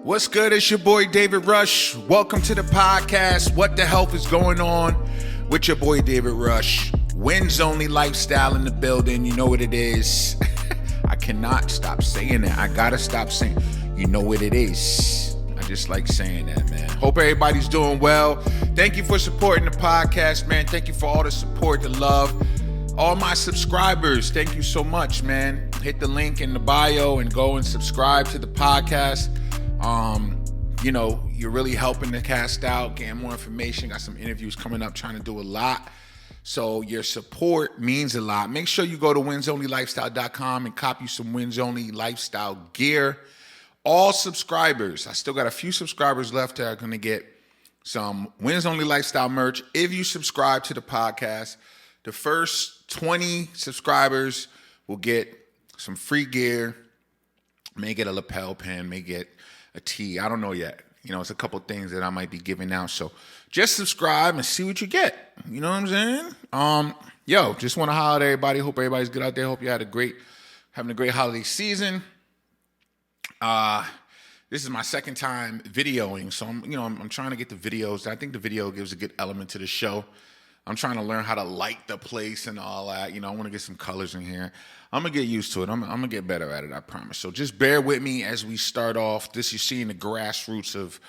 What's good? It's your boy David Rush. Welcome to the podcast. What the health is going on with your boy David Rush? Wins only lifestyle in the building. You know what it is. I cannot stop saying that. I gotta stop saying, you know what it is. I just like saying that, man. Hope everybody's doing well. Thank you for supporting the podcast, man. Thank you for all the support, the love. All my subscribers, thank you so much, man. Hit the link in the bio and go and subscribe to the podcast. You're really helping the cast out, getting more information. Got some interviews coming up, trying to do a lot. So your support means a lot. Make sure you go to winsonlylifestyle.com and cop you some Wins Only Lifestyle gear. All subscribers, I still got a few subscribers left that are going to get some Wins Only Lifestyle merch. If you subscribe to the podcast, the first 20 subscribers will get some free gear. May get a lapel pin, may get a tee. I don't know yet. It's a couple things that I might be giving out. So just subscribe and see what you get. You know what I'm saying? Just want to holler at everybody. Hope everybody's good out there. Hope you had having a great holiday season. This is my second time videoing, so I'm trying to get the videos. I think the video gives a good element to the show. I'm trying to learn how to light the place and all that. I want to get some colors in here. I'm going to get used to it. I'm going to get better at it, I promise. So just bear with me as we start off. This you're seeing the grassroots of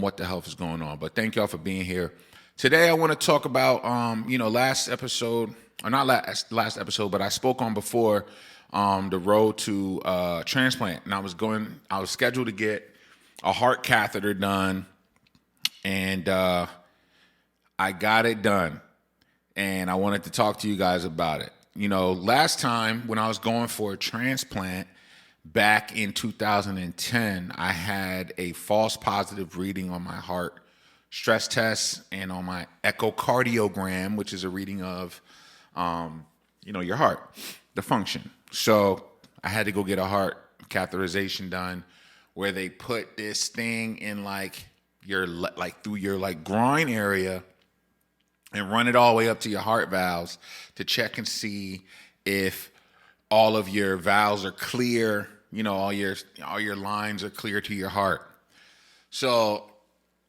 what the health is going on. But thank y'all for being here. Today I want to talk about, last episode, or not last episode, but I spoke on before the road to transplant. And I was scheduled to get a heart catheter done, and I got it done, and I wanted to talk to you guys about it. Last time when I was going for a transplant back in 2010, I had a false positive reading on my heart stress test and on my echocardiogram, which is a reading of, your heart, the function. So I had to go get a heart catheterization done, where they put this thing in through your groin area and run it all the way up to your heart valves to check and see if all of your valves are clear, all your lines are clear to your heart. So,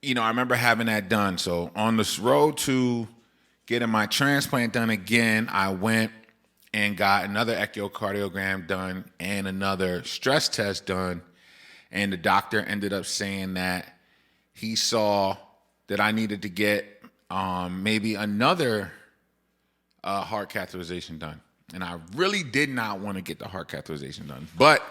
I remember having that done. So on this road to getting my transplant done again, I went and got another echocardiogram done and another stress test done. And the doctor ended up saying that he saw that I needed to get maybe another heart catheterization done. And I really did not want to get the heart catheterization done. But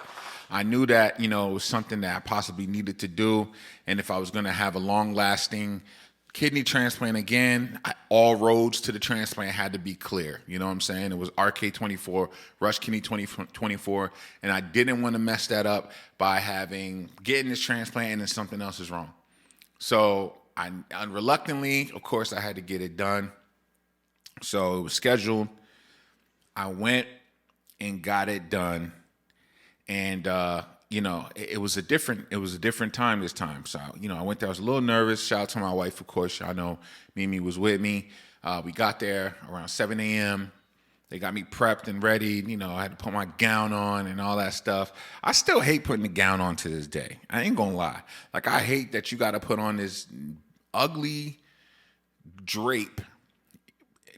I knew that, it was something that I possibly needed to do. And if I was going to have a long-lasting kidney transplant again, all roads to the transplant had to be clear. You know what I'm saying? It was RK24, Rush Kidney 2024. And I didn't want to mess that up by getting this transplant and then something else is wrong. So I reluctantly, of course, I had to get it done. So it was scheduled. I went and got it done. And, it was a different time this time. So, I went there. I was a little nervous. Shout out to my wife, of course. I know Mimi was with me. We got there around 7 a.m. They got me prepped and ready. I had to put my gown on and all that stuff. I still hate putting the gown on to this day. I ain't gonna lie. I hate that you got to put on this ugly drape.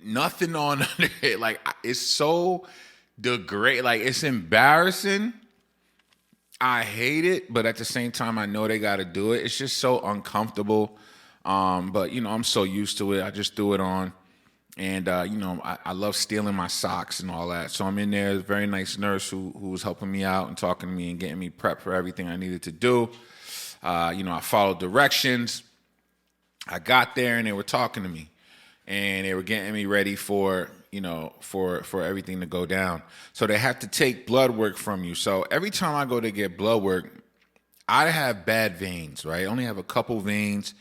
Nothing on under it. It's so degraded. It's embarrassing. I hate it, but at the same time, I know they got to do it. It's just so uncomfortable. But, I'm so used to it. I just threw it on. And, I love stealing my socks and all that. So I'm in there. There's a very nice nurse who was helping me out and talking to me and getting me prepped for everything I needed to do. I followed directions. I got there and they were talking to me. And they were getting me ready for everything to go down. So they have to take blood work from you. So every time I go to get blood work, I have bad veins, right? I only have a couple veins.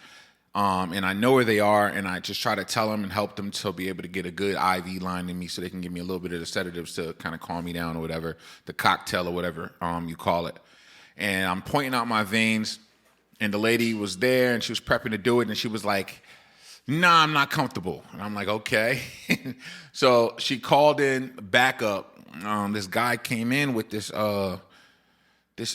And I know where they are, and I just try to tell them and help them to be able to get a good IV line in me so they can give me a little bit of the sedatives to kind of calm me down or whatever, the cocktail or whatever you call it. And I'm pointing out my veins, and the lady was there, and she was prepping to do it, and she was like, "Nah, I'm not comfortable." And I'm like, okay. So she called in backup. This guy came in with this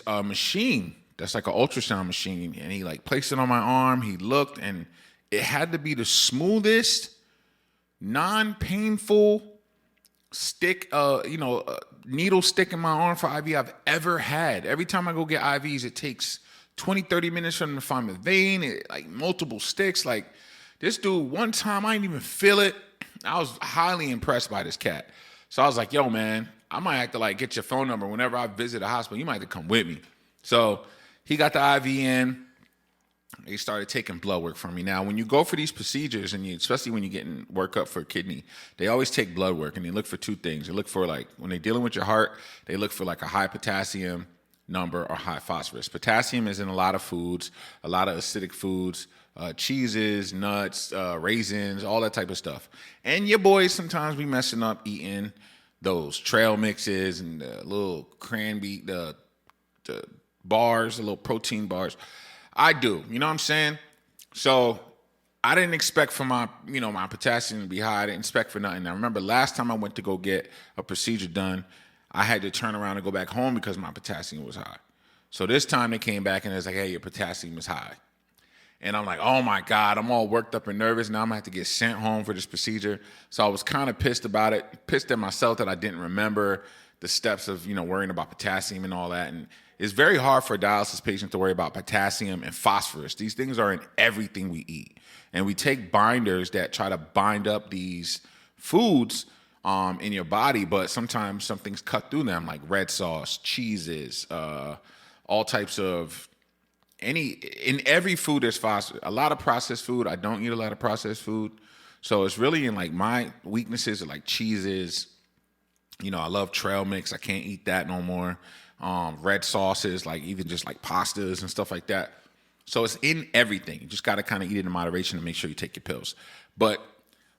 machine that's like an ultrasound machine. And he like placed it on my arm. He looked, and it had to be the smoothest, non-painful stick, needle stick in my arm for IV I've ever had. Every time I go get IVs, it takes 20, 30 minutes for them to find the vein, like multiple sticks. Like this dude, one time I didn't even feel it. I was highly impressed by this cat. So I was like, yo, man, I might have to like get your phone number. Whenever I visit a hospital, you might have to come with me. So he got the IV in. They started taking blood work from me. Now, when you go for these procedures, and especially when you're getting workup for a kidney, they always take blood work, and they look for two things. They look for, like, when they're dealing with your heart, they look for like a high potassium number or high phosphorus. Potassium is in a lot of foods, a lot of acidic foods, cheeses, nuts, raisins, all that type of stuff. And your boys sometimes be messing up eating those trail mixes and the little cranberry, the bars, the little protein bars. I do, you know what I'm saying? So I didn't expect for my potassium to be high. I didn't expect for nothing. I remember last time I went to go get a procedure done, I had to turn around and go back home because my potassium was high. So this time they came back and it was like, hey, your potassium is high. And I'm like, oh my God, I'm all worked up and nervous. Now I'm gonna have to get sent home for this procedure. So I was kind of pissed about it, pissed at myself that I didn't remember the steps of, worrying about potassium and all that. And it's very hard for a dialysis patient to worry about potassium and phosphorus. These things are in everything we eat. And we take binders that try to bind up these foods in your body, but sometimes some things cut through them, like red sauce, cheeses, all types of in every food there's phosphorus. A lot of processed food. I don't eat a lot of processed food. So it's really in like my weaknesses are like cheeses. I love trail mix. I can't eat that no more. Red sauces, like even just like pastas and stuff like that. So it's in everything. You just got to kind of eat it in moderation and make sure you take your pills. But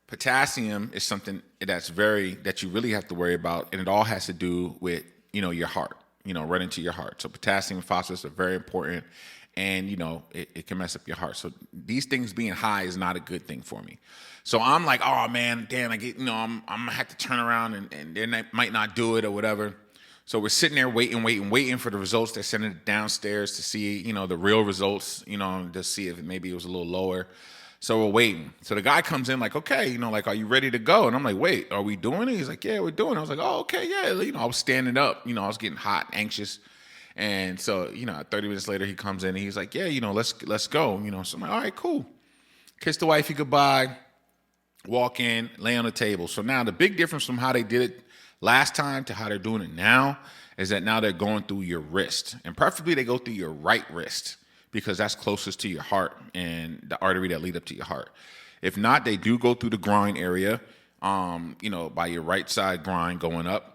potassium is something that you really have to worry about, and it all has to do with, your heart, right into your heart. So potassium and phosphorus are very important, and, it can mess up your heart. So these things being high is not a good thing for me. So I'm like, oh man, damn, I'm gonna have to turn around and they might not do it or whatever. So we're sitting there waiting for the results. They're sending it downstairs to see, the real results, to see if maybe it was a little lower. So we're waiting. So the guy comes in like, okay, are you ready to go? And I'm like, wait, are we doing it? He's like, yeah, we're doing it. I was like, oh, okay, yeah. I was standing up, I was getting hot, anxious. And so, 30 minutes later, he comes in and he's like, yeah, let's go. So I'm like, all right, cool. Kiss the wifey goodbye, walk in, lay on the table. So now the big difference from how they did it last time to how they're doing it now is that now they're going through your wrist. And preferably they go through your right wrist because that's closest to your heart and the artery that lead up to your heart. If not, they do go through the groin area, by your right side groin going up.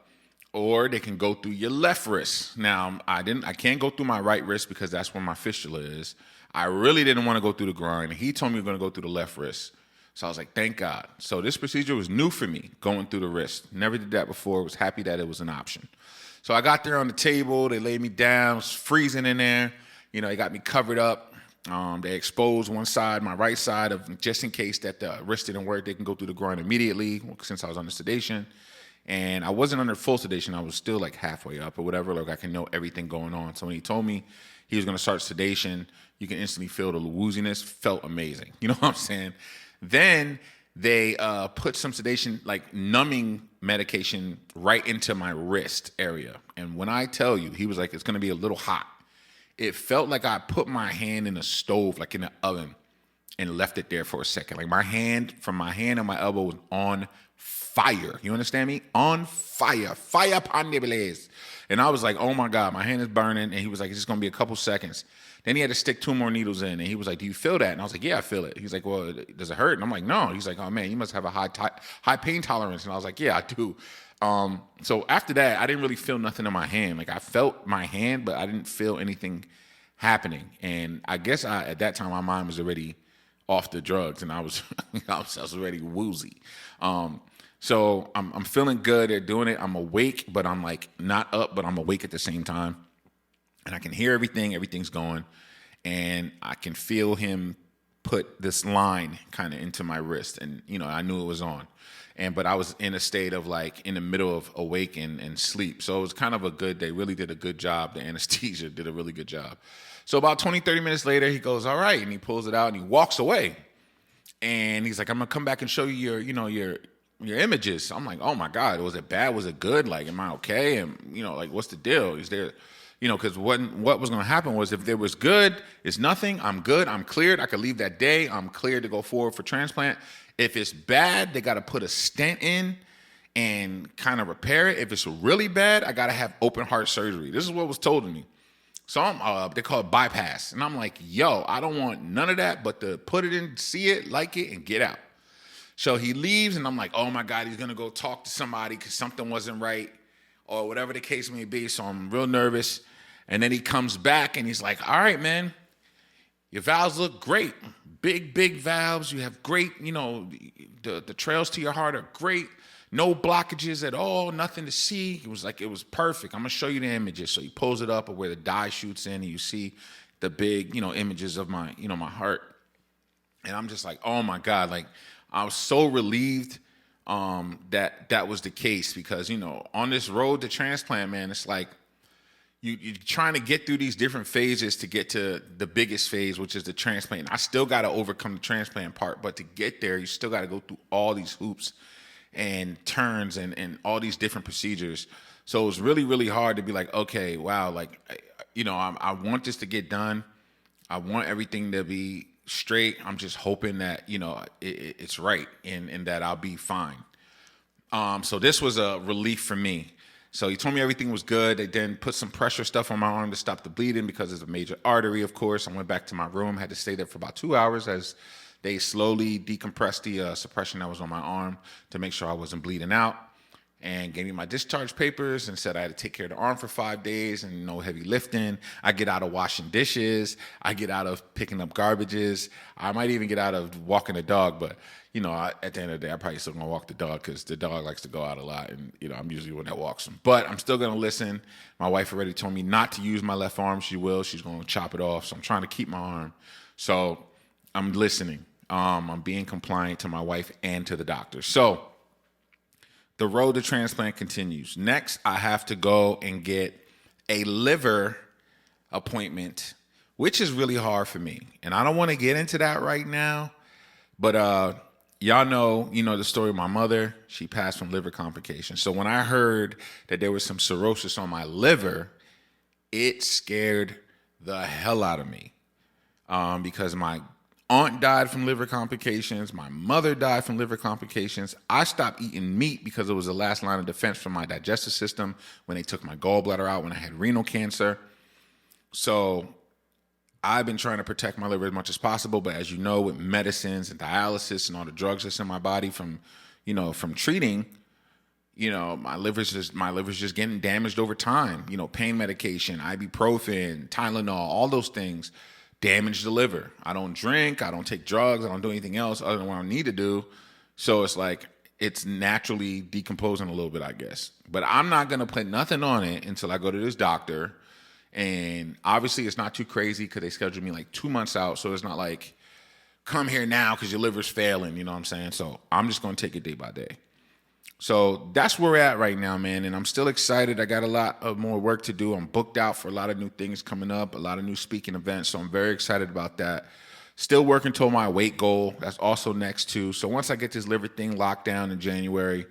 Or they can go through your left wrist. Now, I can't go through my right wrist because that's where my fistula is. I really didn't want to go through the groin. He told me we were going to go through the left wrist. So I was like, thank God. So this procedure was new for me, going through the wrist. Never did that before. Was happy that it was an option. So I got there on the table. They laid me down. It was freezing in there. They got me covered up. They exposed one side, my right side, just in case that the wrist didn't work. They can go through the groin immediately since I was under sedation. And I wasn't under full sedation. I was still like halfway up or whatever. Like I can know everything going on. So when he told me he was going to start sedation, you can instantly feel the wooziness. Felt amazing. You know what I'm saying? Then they put some sedation, like numbing medication, right into my wrist area. And when I tell you, he was like, it's going to be a little hot. It felt like I put my hand in a stove, like in the oven, and left it there for a second. Like my hand and my elbow was on fire. You understand me? On fire. Fire upon the blaze. And I was like, oh my God, my hand is burning. And he was like, it's just going to be a couple seconds. Then he had to stick 2 more needles in. And he was like, do you feel that? And I was like, yeah, I feel it. He's like, well, does it hurt? And I'm like, no. He's like, oh man, you must have a high pain tolerance. And I was like, yeah, I do. So after that, I didn't really feel nothing in my hand. Like I felt my hand, but I didn't feel anything happening. And I guess at that time, my mind was already off the drugs and I was already woozy. So I'm feeling good. They're doing it. I'm awake, but I'm like not up, but I'm awake at the same time. And I can hear everything. Everything's going. And I can feel him put this line kind of into my wrist, and I knew it was on, but I was in a state of like in the middle of awake and sleep, so it was kind of a good. They really did a good job. The anesthesia did a really good job. So about 20-30 minutes later, he goes, all right, and he pulls it out and he walks away, and he's like, I'm gonna come back and show you your images. I'm like, oh my God, was it bad? Was it good? Like, am I okay? And like, what's the deal? Is there, because what was going to happen was if there was good, it's nothing. I'm good. I'm cleared. I could leave that day. I'm cleared to go forward for transplant. If it's bad, they got to put a stent in and kind of repair it. If it's really bad, I got to have open heart surgery. This is what was told to me. So they call it bypass. And I'm like, yo, I don't want none of that, but to put it in, see it, like it, and get out. So he leaves, and I'm like, oh, my God, he's going to go talk to somebody because something wasn't right or whatever the case may be. So I'm real nervous. And then he comes back, and he's like, all right, man, your valves look great. Big, big valves. You have great, the trails to your heart are great. No blockages at all, nothing to see. It was perfect. I'm going to show you the images. So he pulls it up of where the dye shoots in, and you see the big, images of my, my heart. And I'm just like, oh, my God, like, I was so relieved that was the case because, on this road to transplant, man, it's like you're trying to get through these different phases to get to the biggest phase, which is the transplant. I still got to overcome the transplant part, but to get there, you still got to go through all these hoops and turns and all these different procedures. So it was really, really hard to be like, okay, wow, like, I want this to get done. I want everything to be straight. I'm just hoping that it's right and that I'll be fine. So this was a relief for me. So he told me everything was good. They then put some pressure stuff on my arm to stop the bleeding because it's a major artery, of course. I went back to my room, had to stay there for about 2 hours as they slowly decompressed the suppression that was on my arm to make sure I wasn't bleeding out, and gave me my discharge papers and said I had to take care of the arm for 5 days and no heavy lifting. I get out of washing dishes. I get out of picking up garbages. I might even get out of walking the dog, but, at the end of the day, I probably still going to walk the dog because the dog likes to go out a lot, and, I'm usually the one that walks him. But I'm still going to listen. My wife already told me not to use my left arm. She will. She's going to chop it off, so I'm trying to keep my arm. So I'm listening. I'm being compliant to my wife and to the doctor. So the road to transplant continues. Next, I have to go and get a liver appointment, which is really hard for me. And I don't want to get into that right now, but y'all know, the story of my mother. She passed from liver complications. So when I heard that there was some cirrhosis on my liver, it scared the hell out of me because my aunt died from liver complications. My mother died from liver complications. I stopped eating meat because it was the last line of defense for my digestive system when they took my gallbladder out when I had renal cancer. So I've been trying to protect my liver as much as possible. But as you know, with medicines and dialysis and all the drugs that's in my body from treating, my liver's just getting damaged over time. Pain medication, ibuprofen, Tylenol, all those things damage the liver. I don't drink, I don't take drugs, I don't do anything else other than what I need to do. So it's like it's naturally decomposing a little bit, I guess. But I'm not going to put nothing on it until I go to this doctor. And obviously it's not too crazy because they scheduled me like 2 months out. So it's not like, come here now because your liver's failing, you know what I'm saying? So I'm just going to take it day by day. So that's where we're at right now, man. And I'm still excited. I got a lot of more work to do. I'm booked out for a lot of new things coming up, a lot of new speaking events. So I'm very excited about that. Still working toward my weight goal. That's also next too. So once I get this liver thing locked down in January,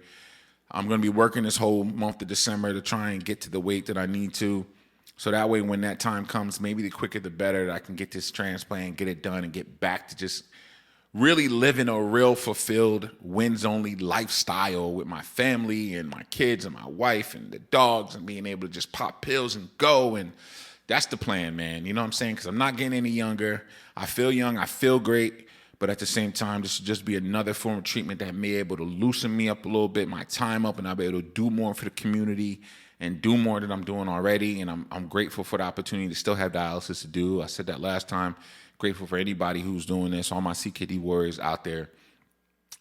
I'm going to be working this whole month of December to try and get to the weight that I need to. So that way, when that time comes, maybe the quicker the better that I can get this transplant, get it done, and get back to just really living a real fulfilled wins-only lifestyle with my family and my kids and my wife and the dogs and being able to just pop pills and go. And that's the plan, man. You know what I'm saying? Because I'm not getting any younger. I feel young. I feel great. But at the same time, this will just be another form of treatment that may be able to loosen me up a little bit, my time up, and I'll be able to do more for the community and do more than I'm doing already. And I'm grateful for the opportunity to still have dialysis to do. I said that last time. Grateful for anybody who's doing this, all my CKD warriors out there.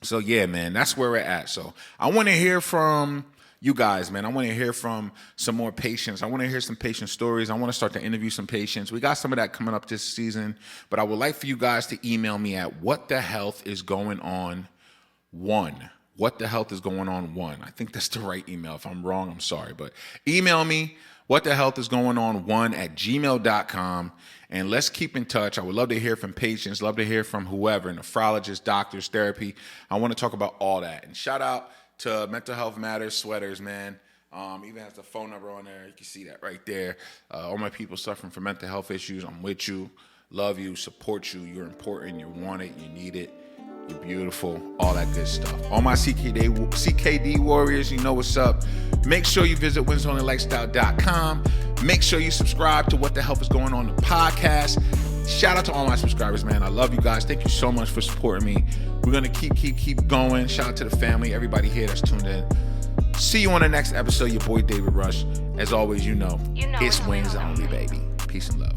So yeah, man, that's where we're at. So I want to hear from you guys, man. I want to hear from some more patients. I want to hear some patient stories. I want to start to interview some patients. We got some of that coming up this season, but I would like for you guys to email me at whatthehealthisgoingon1. What the health is going on 1. I think that's the right email. If I'm wrong, I'm sorry, but email me whatthehealthisgoingon1@gmail.com, and let's keep in touch. I would love to hear from patients, love to hear from whoever, nephrologists, doctors, therapy. I want to talk about all that. And shout out to Mental Health Matters sweaters, man. Even has the phone number on there. You can see that right there. All my people suffering from mental health issues, I'm with you, love you, support you. You're important, you want it, you need it. You're beautiful, all that good stuff. All my CKD warriors, you know what's up. Make sure you visit winsonlifestyle.com. Make sure you subscribe to What the Health is Going On, the podcast. Shout out to all my subscribers, man. I love you guys. Thank you so much for supporting me. We're going to keep going. Shout out to the family, everybody here that's tuned in. See you on the next episode. Your boy, David Rush. As always, you know it's wings only, baby. Peace and love.